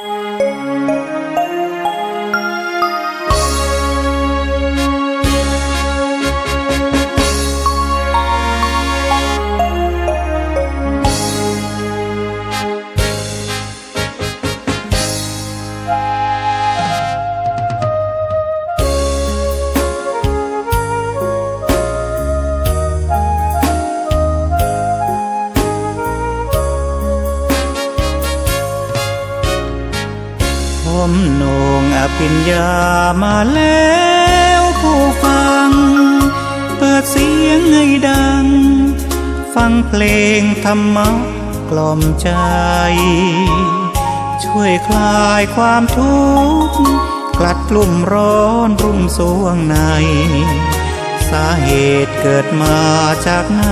ผมโหน่งอภิญญามาแล้วผู้ฟังเปิดเสียงให้ดังฟังเพลงธรรมะกล่อมใจช่วยคลายความทุกข์กลัดกลุ่มร้อนรุ่มสวงในสาเหตุเกิดมาจากไหน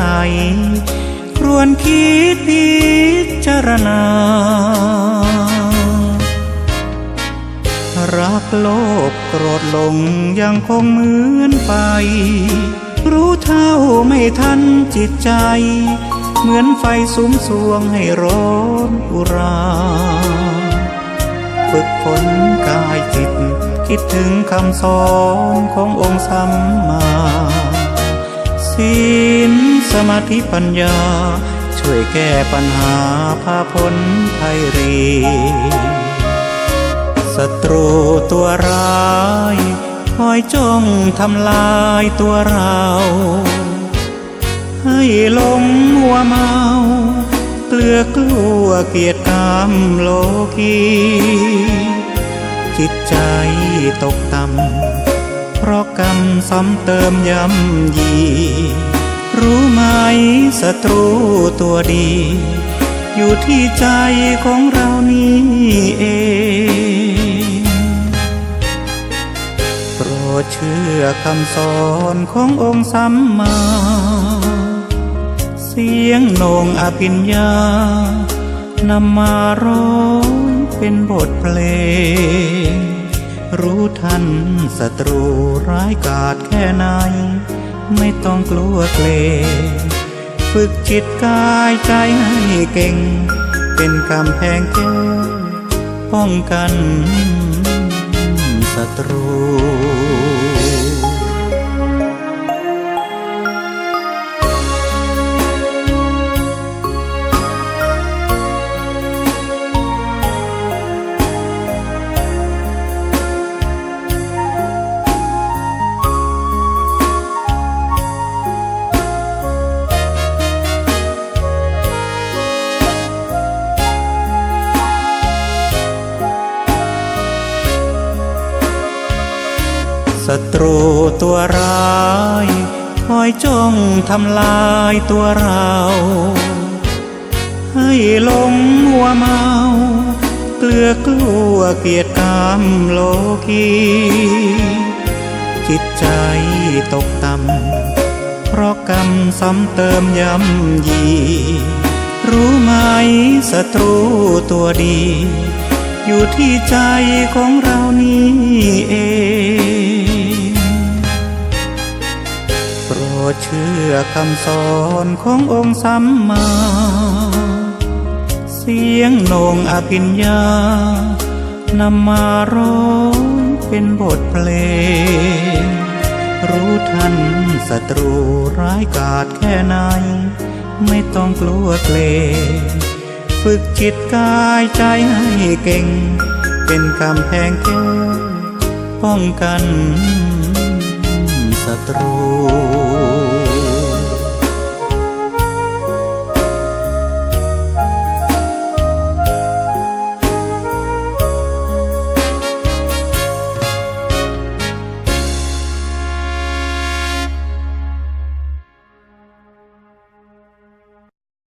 ควรคิดพิจารณารักโลภโกรธหลงยังคงเหมือนไปรู้เท่าไม่ทันจิตใจเหมือนไฟสุมสวงให้ร้อนอุราฝึกฝนกายจิตคิดถึงคำสอนขององค์สัมมาศีลสมาธิปัญญาช่วยแก้ปัญหาพาพ้นภัยรีศัตรูตัวร้ายคอยจ้องทำลายตัวเราให้หลงมัวเมาเกลือกลัวเกียรติกรรมโลกีจิตใจตกต่ำเพราะกรรมซ้ำเติมย้ำยีรู้ไหมศัตรูตัวดีอยู่ที่ใจของเรานี้เองโปรดเชื่อคำสอนขององค์สัมมาเสียงโหน่งอภิญญานำมาร้องเป็นบทเพลงรู้ทันศัตรูร้ายกาจแค่ไหนไม่ต้องกลัวเกรงฝึกจิตกายใจให้เก่งเป็นกำแพงแก้วป้องกันศัตรูศัตรูตัวร้ายคอยจ้องทำลายตัวเราให้หลงมัวเมาเกลือกลัวเกียรติกรรมโลกีจิตใจตกต่ำเพราะกรรมซ้ำเติมย้ำยีรู้ไหมศัตรูตัวดีอยู่ที่ใจของเรานี้เองโปรดเชื่อคำสอนขององค์สัมมาเสียงโหน่งอภิญญานำมาร้องเป็นบทเพลงรู้ทันศัตรูร้ายกาจแค่ไหนไม่ต้องกลัวเกรงฝึกจิตกายใจให้เก่งเป็นกำแพงแก้วป้องกันศัตรู